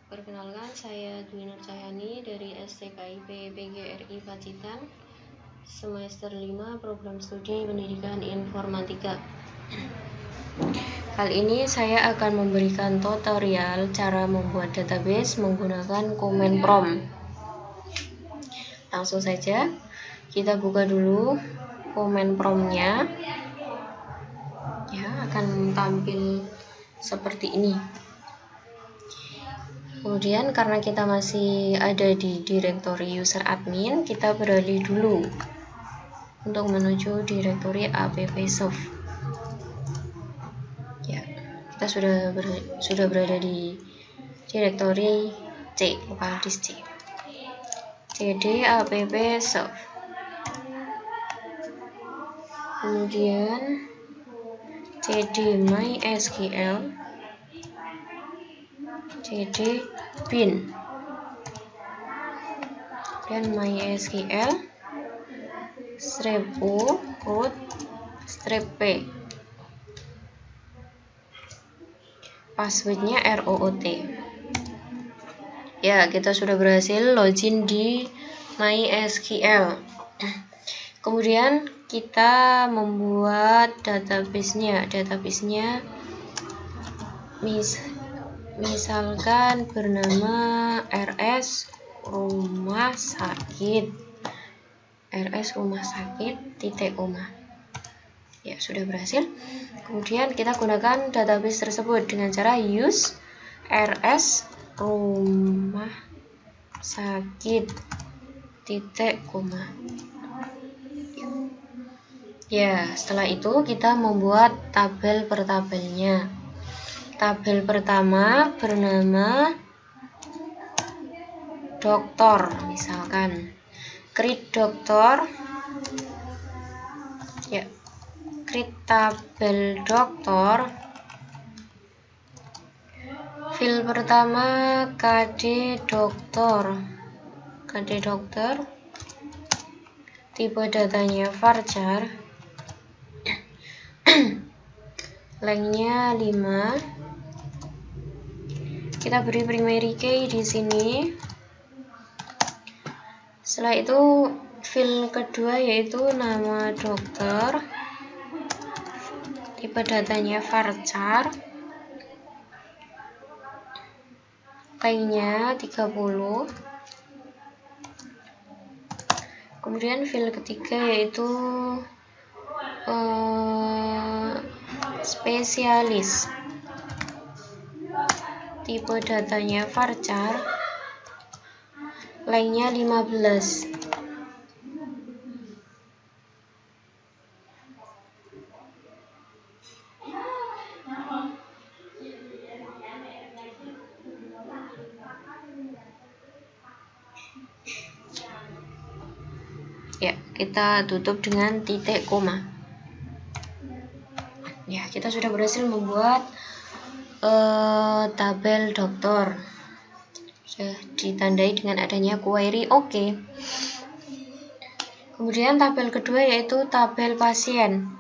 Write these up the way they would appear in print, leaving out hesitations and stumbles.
Perkenalkan, saya Dwi Nur Cahyani dari STKIP PGRI Pacitan, semester 5 program studi pendidikan informatika. Kali ini saya akan memberikan tutorial cara membuat database menggunakan command prompt. Langsung saja kita buka dulu command prompt-nya. Ya, akan tampil seperti ini. Kemudian karena kita masih ada di direktori user admin, kita beralih dulu untuk menuju direktori appsoft. Ya, kita sudah berada di direktori C, lokal disk C. cd appsoft. Kemudian cd mysql, cd bin, dan mysql -o root -p, passwordnya root. Ya, kita sudah berhasil login di mysql. Kemudian kita membuat database-nya misalkan bernama rs rumah sakit titik koma. Ya, sudah berhasil. Kemudian kita gunakan database tersebut dengan cara use rs rumah sakit titik koma. Ya, setelah itu kita membuat tabel per tabelnya. Tabel pertama bernama dokter, misalkan create dokter. Ya, create tabel dokter. File pertama kd dokter. Tipe datanya varchar. Lengthnya 5. Kita beri primary key di sini. Setelah itu file kedua yaitu nama dokter, tipe datanya varchar, lengthnya 30. Kemudian file ketiga yaitu spesialis, tipe datanya varchar, lengthnya 15. Ya, kita tutup dengan titik koma. Ya, kita sudah berhasil membuat tabel dokter. Sudah ditandai dengan adanya query OK. Kemudian tabel kedua yaitu tabel pasien.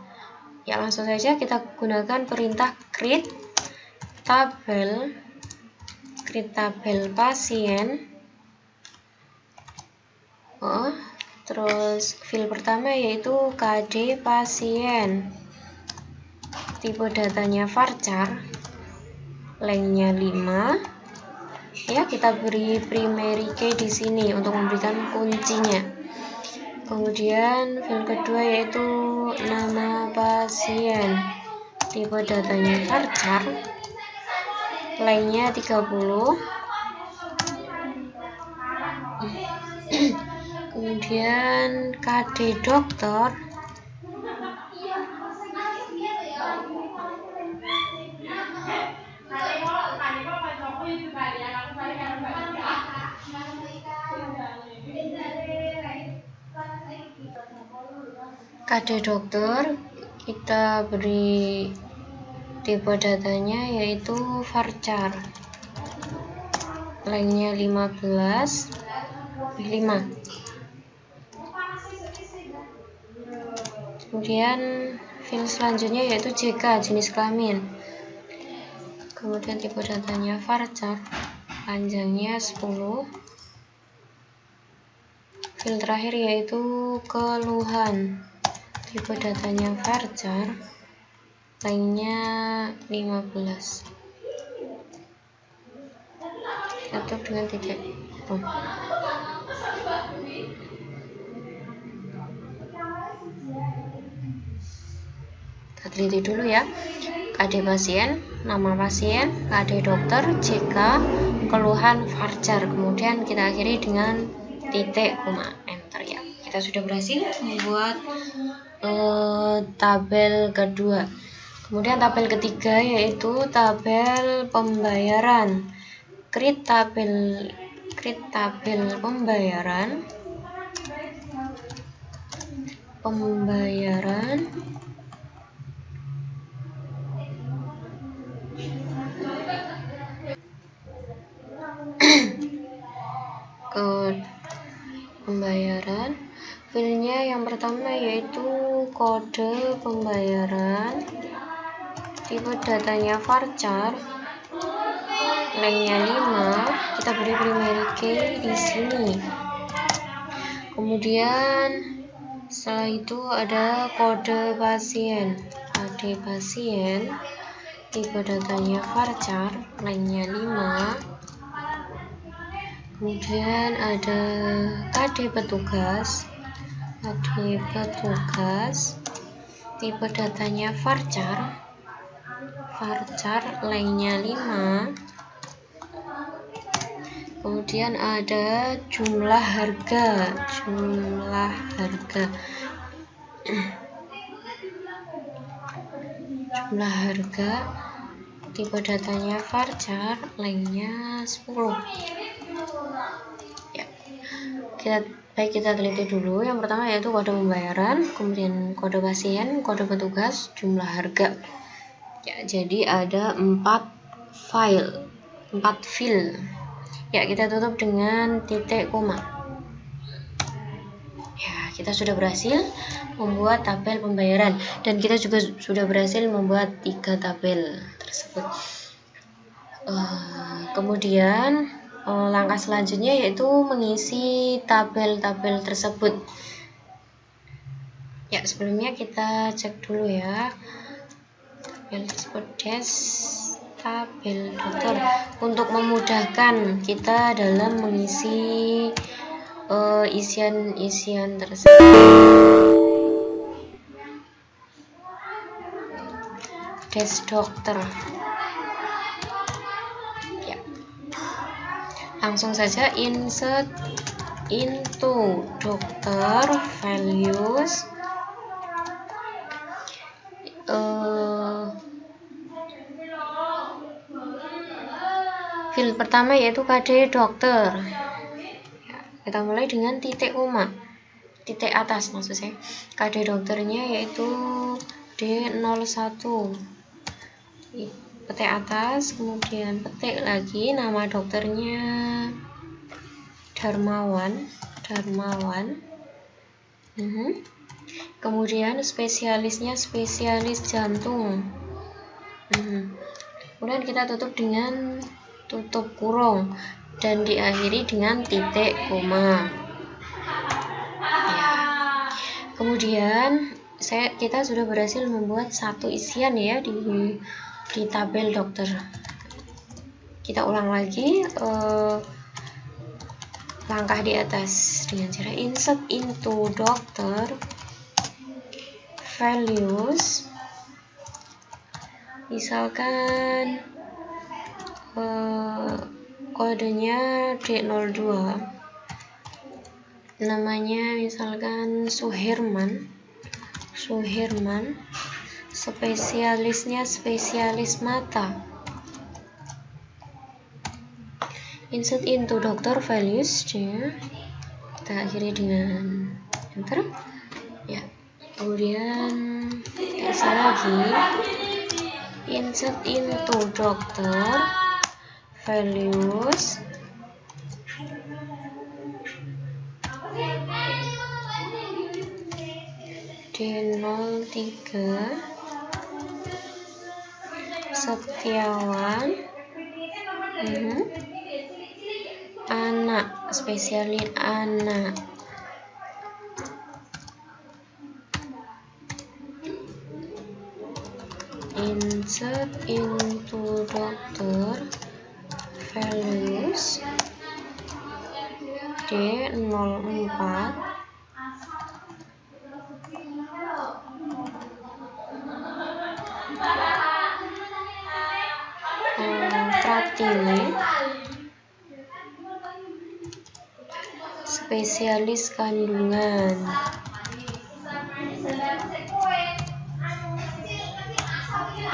Ya, langsung saja kita gunakan perintah create tabel pasien. Terus file pertama yaitu kd pasien, tipe datanya varchar, lengthnya 5. Ya, kita beri primary key di sini untuk memberikan kuncinya. Kemudian file kedua yaitu nama pasien, tipe datanya varchar, lengthnya 30. Kemudian kd dokter, kita beri tipe datanya yaitu varchar, lengthnya 5. Kemudian file selanjutnya yaitu JK, jenis kelamin. kemudian tipe datanya varchar, panjangnya 10. File terakhir yaitu keluhan, tipe datanya varchar, lengthnya 15. Tutup dengan titik. Kita teliti dulu ya. KD pasien, nama pasien, KD dokter, JK, keluhan varchar. Kemudian kita akhiri dengan titik, koma, enter ya. Kita sudah berhasil membuat tabel kedua. Kemudian tabel ketiga yaitu tabel pembayaran. Create tabel pembayaran. Pembayaran, filenya yang pertama yaitu kode pembayaran, tipe datanya varchar, lengthnya 5, kita beri primary key di sini. Kemudian setelah itu ada kode pasien, KD pasien, tipe datanya varchar, lengthnya 5. Kemudian ada KD petugas, tipe datanya varchar, lengthnya 5. Kemudian ada jumlah harga, tipe datanya varchar, lengthnya 10. Ya, kita teliti dulu. Yang pertama yaitu kode pembayaran, kemudian kode pasien, kode petugas, jumlah harga. Ya, jadi ada 4 file. Ya, kita tutup dengan titik, koma. Ya, kita sudah berhasil membuat tabel pembayaran dan kita juga sudah berhasil membuat 3 tabel tersebut. Kemudian langkah selanjutnya yaitu mengisi tabel-tabel tersebut. Ya, sebelumnya kita cek dulu ya tabel tersebut, tabel dokter, untuk memudahkan kita dalam mengisi isian tersebut. Dokter. Ya. Langsung saja insert into dokter values. File pertama yaitu KD dokter. Ya, kita mulai dengan titik, koma, titik atas maksud saya. KD dokternya yaitu D01. Petik atas, kemudian petik lagi nama dokternya Darmawan. Kemudian spesialisnya spesialis jantung. Kemudian kita tutup dengan tutup kurung dan diakhiri dengan titik, koma. Ya. Kemudian kita sudah berhasil membuat satu isian ya di tabel dokter. Kita ulang lagi langkah di atas dengan cara insert into dokter values. Misalkan kodenya D02, namanya misalkan Suherman, spesialisnya spesialis mata. Insert into dokter values, kita akhiri dengan enter. Ya, kemudian isi lagi insert into dokter values, D03 Setiawan, anak, spesialin anak. Insert into dokter, values D04 Pratili, spesialis kandungan.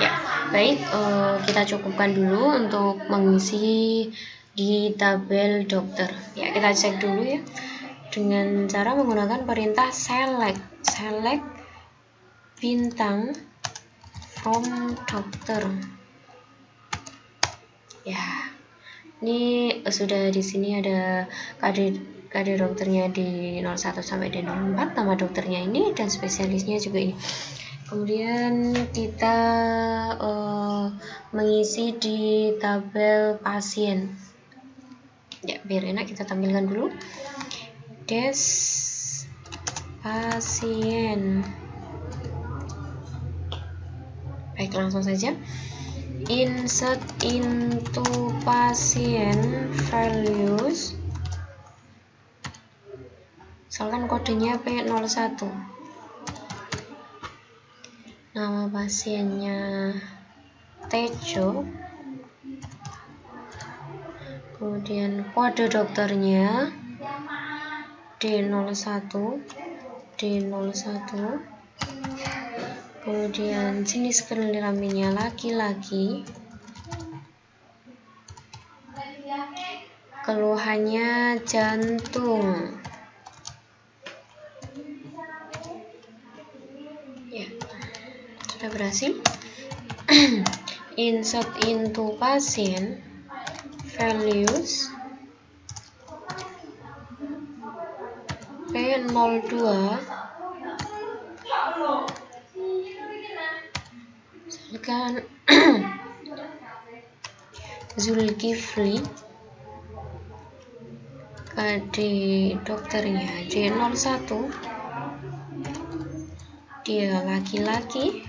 Ya, baik, kita cukupkan dulu untuk mengisi di tabel dokter. Ya, kita cek dulu ya dengan cara menggunakan perintah select bintang from dokter. Ya, ini sudah di sini ada KD dokternya di 01 sampai di 04, nama dokternya ini dan spesialisnya juga ini. Kemudian kita mengisi di tabel pasien. Ya, biar enak kita tampilkan dulu. Des pasien. Baik, langsung saja. Insert into pasien values. Misalkan kodenya P01. Nama pasiennya Tejo. Kemudian kode dokternya D01. Kemudian jenis kelaminnya laki-laki. Keluhannya jantung. Ya, sudah berhasil. Insert into pasien values P02. Misalkan Zulkifli, KD dokternya D01, dia laki-laki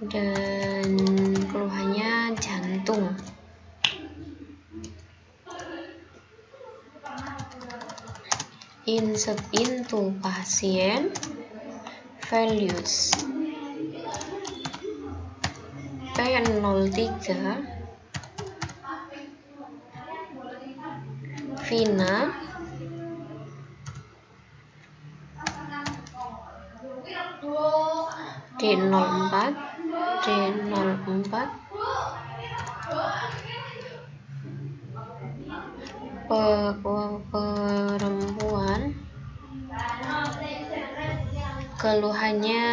dan keluhannya jantung. Insert into pasien values P03 Vina, D04 perempuan, keluhannya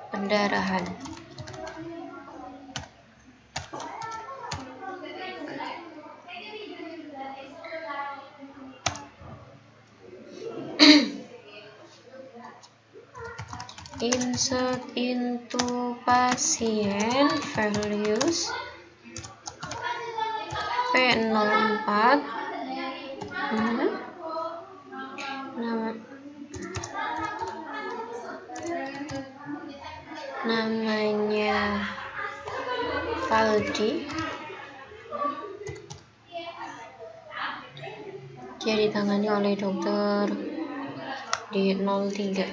pendarahan. Insert into pasien values P04 namanya Valdi, dia ditangani oleh dokter D03.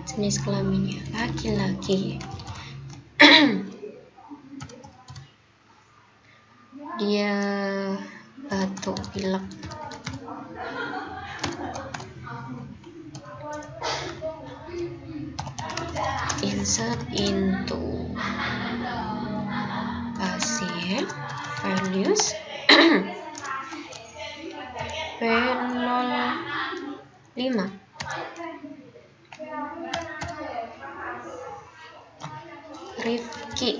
Jenis kelaminnya laki-laki. Dia batuk pilek. Insert into pasien values P05 Rifki,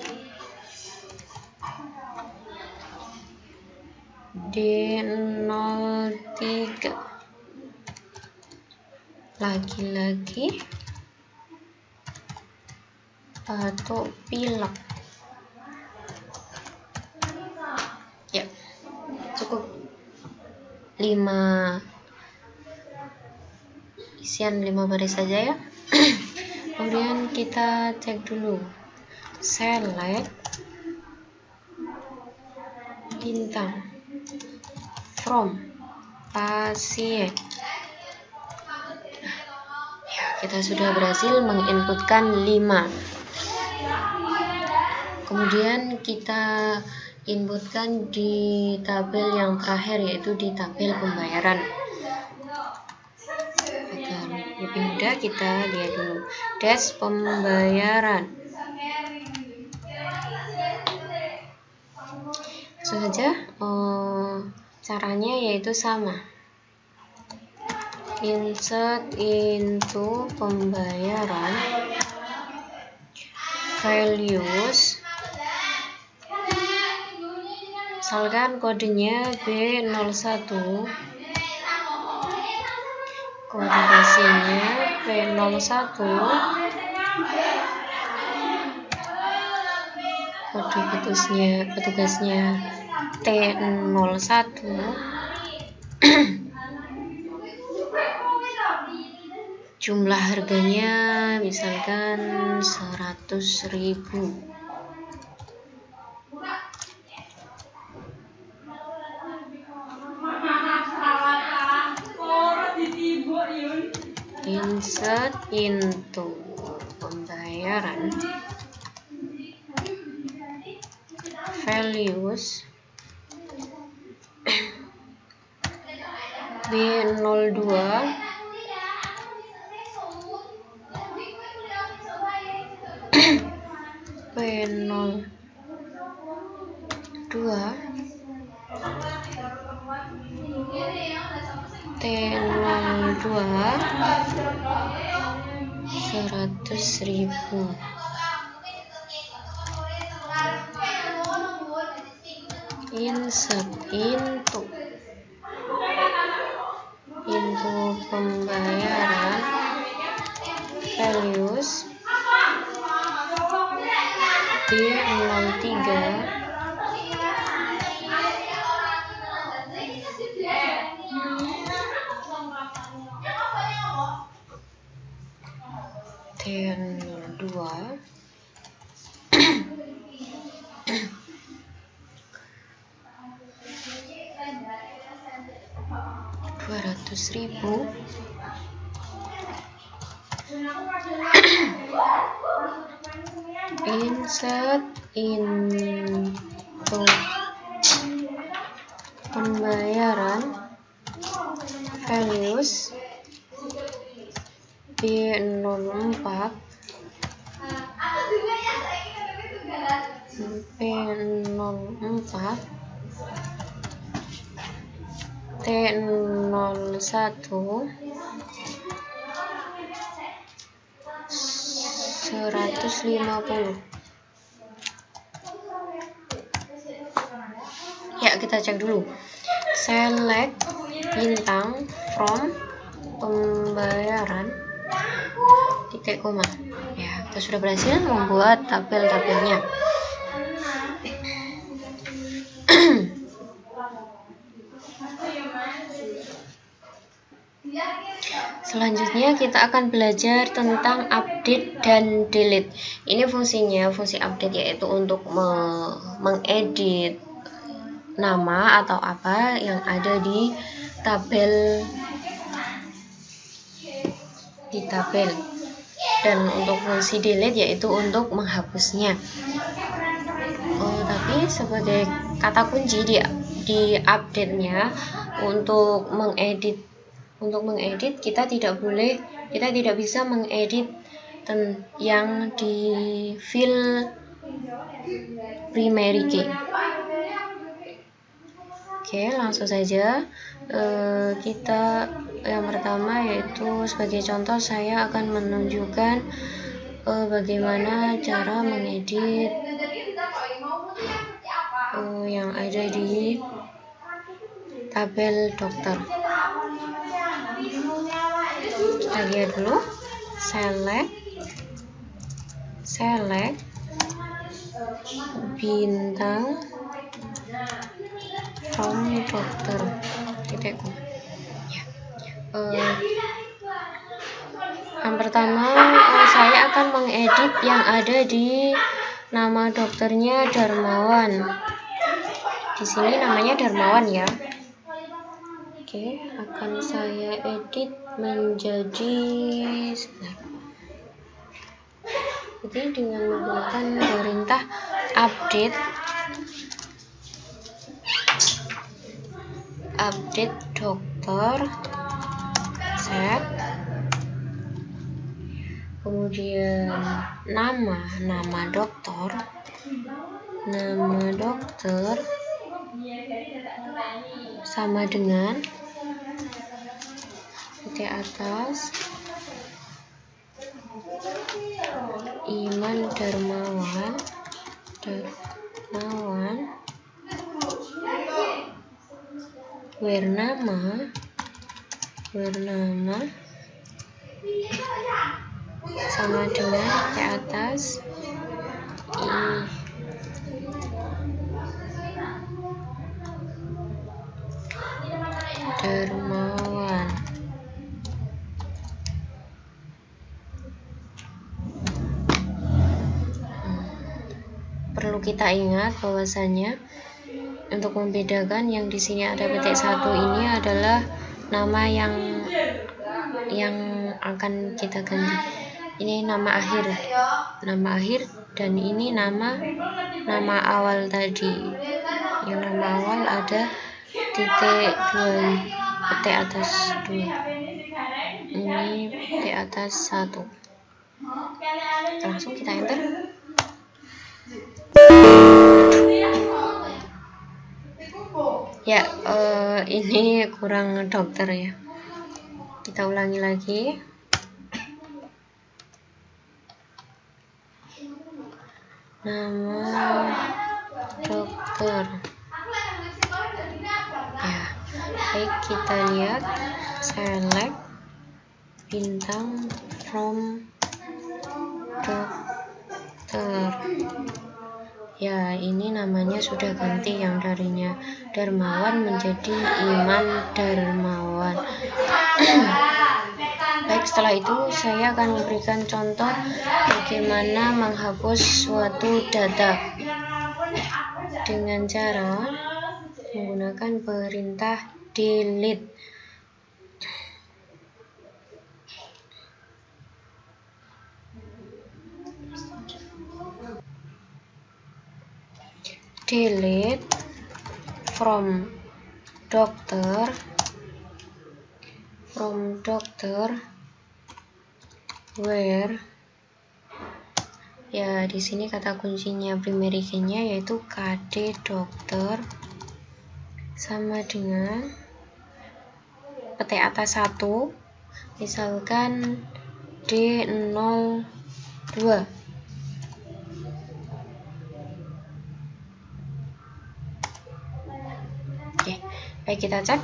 D03 laki-laki batuk pilek. Ya, cukup 5 baris saja ya. Kemudian kita cek dulu select bintang from pasien. Ya, kita sudah berhasil menginputkan 5. Kemudian kita inputkan di tabel yang terakhir, yaitu di tabel pembayaran. Agar lebih mudah, kita lihat dulu dash pembayaran. Saja caranya yaitu sama, insert into pembayaran, values, misalkan kodenya B01, kode pasiennya B01, kode petugasnya T01, jumlah harganya misalkan 100.000. Insert into pembayaran, values B02, B02, T02, 100.000. Insert into pembayaran, values B03, T02, 200.000. Insert into pembayaran, values B04, T01, 150. Ya, kita cek dulu. Select bintang from pembayaran titik koma. Ya, kita sudah berhasil membuat tabel-tabelnya. Selanjutnya kita akan belajar tentang update dan delete. Ini fungsinya, fungsi update yaitu untuk mengedit nama atau apa yang ada di tabel. Dan untuk fungsi delete yaitu untuk menghapusnya. Tapi sebagai kata kunci di update-nya untuk mengedit kita tidak bisa mengedit yang di file primary key. Oke, langsung saja kita yang pertama yaitu sebagai contoh saya akan menunjukkan bagaimana cara mengedit yang ada di tabel dokter. Kita lihat dulu, select bintang from dokter. Yang pertama, saya akan mengedit yang ada di nama dokternya Darmawan. Di sini namanya Darmawan ya. Oke, akan saya edit menjadi jadi dengan menggunakan perintah update dokter, set, kemudian nama dokter sama dengan titik atas Iman Darmawan, where nama sama dengan titik atas Darmawan. Perlu kita ingat bahwasanya untuk membedakan yang di sini ada petik 1 ini adalah nama yang akan kita ganti. Ini nama akhir dan ini nama awal tadi. Yang nama awal ada titik 2, petik atas 2. Ini petik atas 1. Langsung kita enter. Ya, ini kurang dokter ya. Kita ulangi lagi. Nama dokter. Ya, baik, kita lihat select bintang from dokter. Ya, ini namanya sudah ganti, yang darinya Darmawan menjadi Iman Darmawan. Baik, setelah itu saya akan memberikan contoh bagaimana menghapus suatu data dengan cara menggunakan perintah delete. Delete from doctor where, ya di sini kata kuncinya primary key-nya yaitu KD dokter sama dengan petik atas 1, misalkan D02. Oke, baik, kita cek.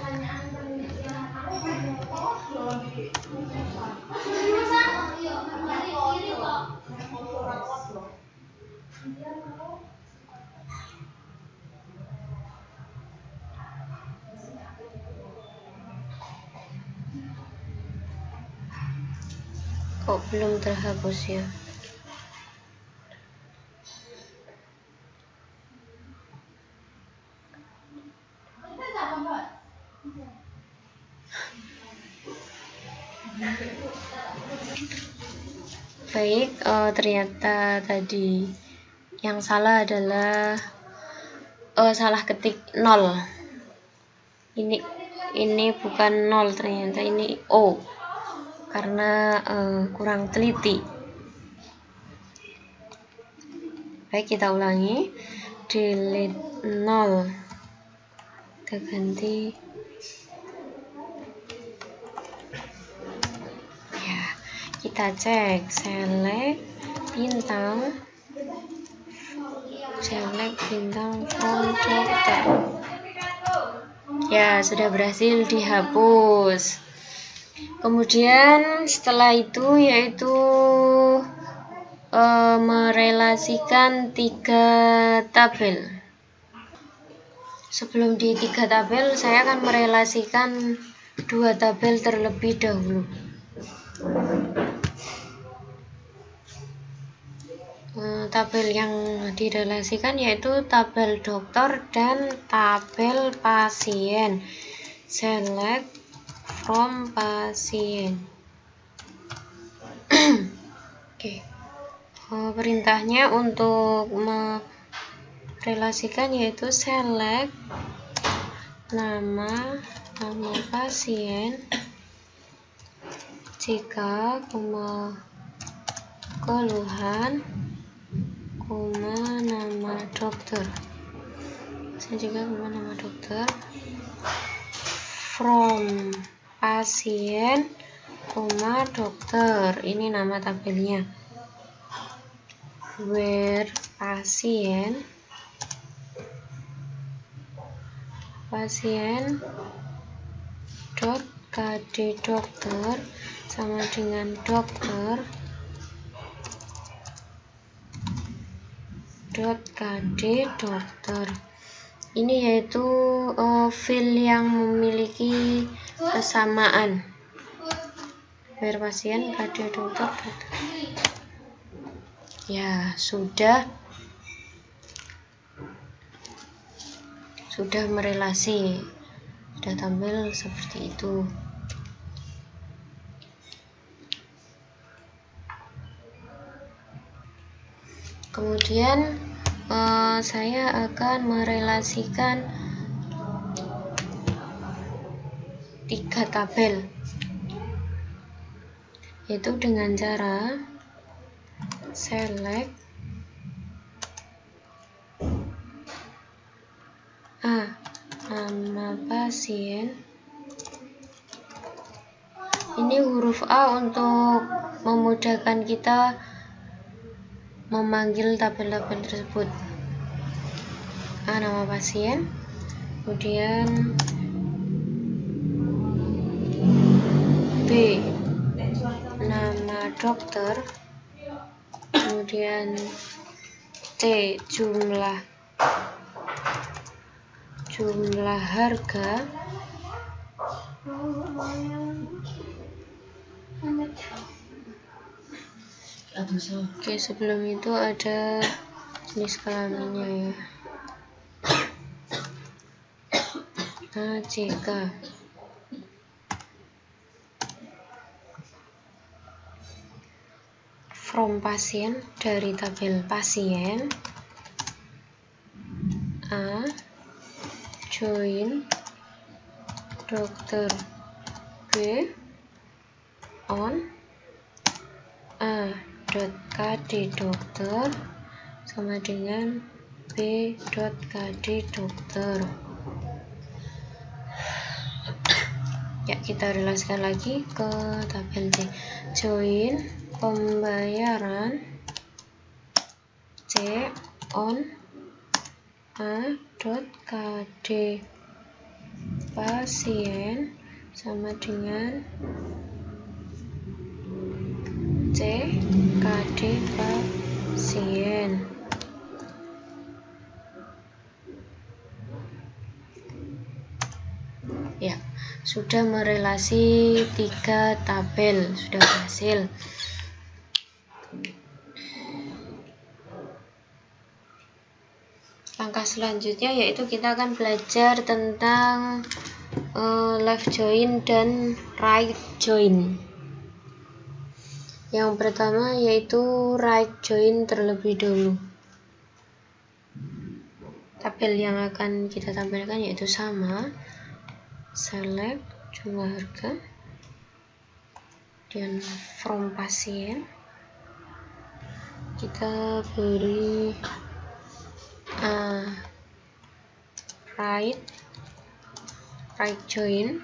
Kok belum terhapus ya? Baik, ternyata tadi yang salah adalah salah ketik 0. Ini bukan 0, ternyata ini O, karena kurang teliti. Baik, kita ulangi. Delete 0, kita ganti ya. Kita cek select bintang from dokter. Ya, sudah berhasil dihapus. Kemudian setelah itu yaitu merelasikan 3 tabel. Sebelum di 3 tabel, saya akan merelasikan 2 tabel terlebih dahulu. Tabel yang direlasikan yaitu tabel dokter dan tabel pasien. Select from pasien. Oke. Perintahnya untuk merelasikan yaitu select nama pasien jika keluhan nama dokter from pasien dokter. Ini nama tabelnya. Where pasien dot kd dokter sama dengan dokter .kd dokter. Ini yaitu file yang memiliki kesamaan. Where pasien kd dokter. Ya, sudah merelasi, sudah tampil seperti itu. Kemudian saya akan merelasikan 3 tabel, yaitu dengan cara select nama pasien. Ini huruf A untuk memudahkan kita memanggil tabel-tabel tersebut. A nama pasien, kemudian B nama dokter, kemudian T jumlah harga, oke, sebelum itu ada jenis kelaminnya ya. AJK. From pasien, dari tabel pasien. A join dokter. B on A.kd dokter sama dengan B.kd dokter. Ya, kita relasikan lagi ke tabel C. Join pembayaran C on A.kd pasien sama dengan C.kd pasien. Ya, sudah merelasi 3 tabel, sudah berhasil. Langkah selanjutnya yaitu kita akan belajar tentang left join dan right join. Yang pertama yaitu right join terlebih dahulu. Tabel yang akan kita tampilkan yaitu sama, select jumlah harga dan from pasien, kita beri right join,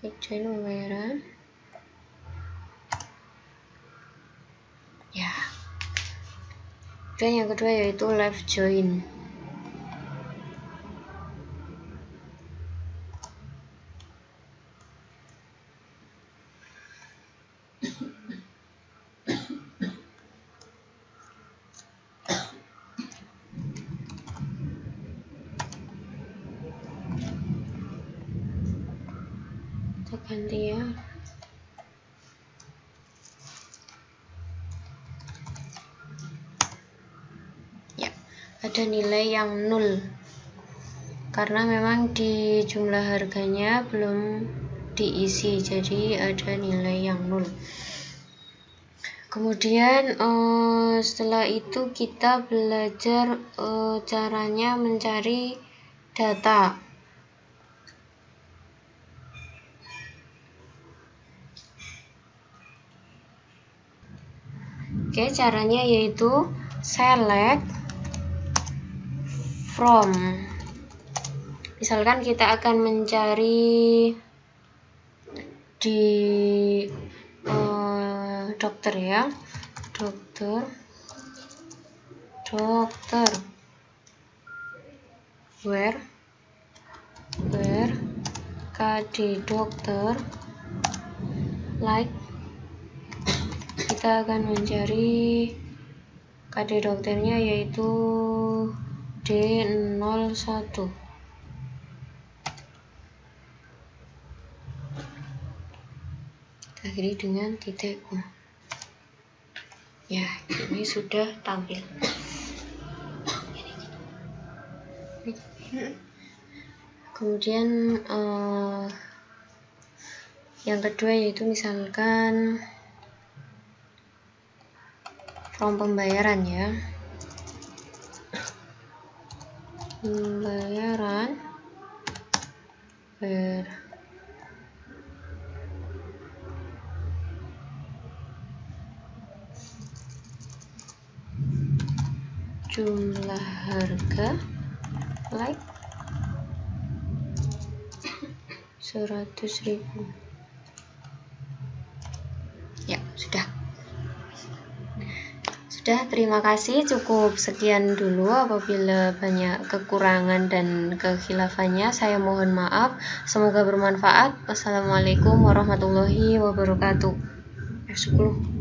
Right join pembayaran. Ya. Dan yang kedua yaitu left join. Kita ganti ya. Ada nilai yang 0 karena memang di jumlah harganya belum diisi, jadi ada nilai yang 0. Kemudian setelah itu kita belajar caranya mencari data. Oke, caranya yaitu select from. Misalkan kita akan mencari di dokter ya, dokter where KD dokter like. Kita akan mencari KD dokternya yaitu D01. Akhiri dengan titik U. Ya, ini sudah tampil. Kemudian yang kedua yaitu misalkan from pembayaran ya. Pembayaran jumlah harga like 100.000. Ya, sudah, terima kasih, cukup sekian dulu. Apabila banyak kekurangan dan kekhilafannya saya mohon maaf. Semoga bermanfaat. Wassalamualaikum warahmatullahi wabarakatuh. F10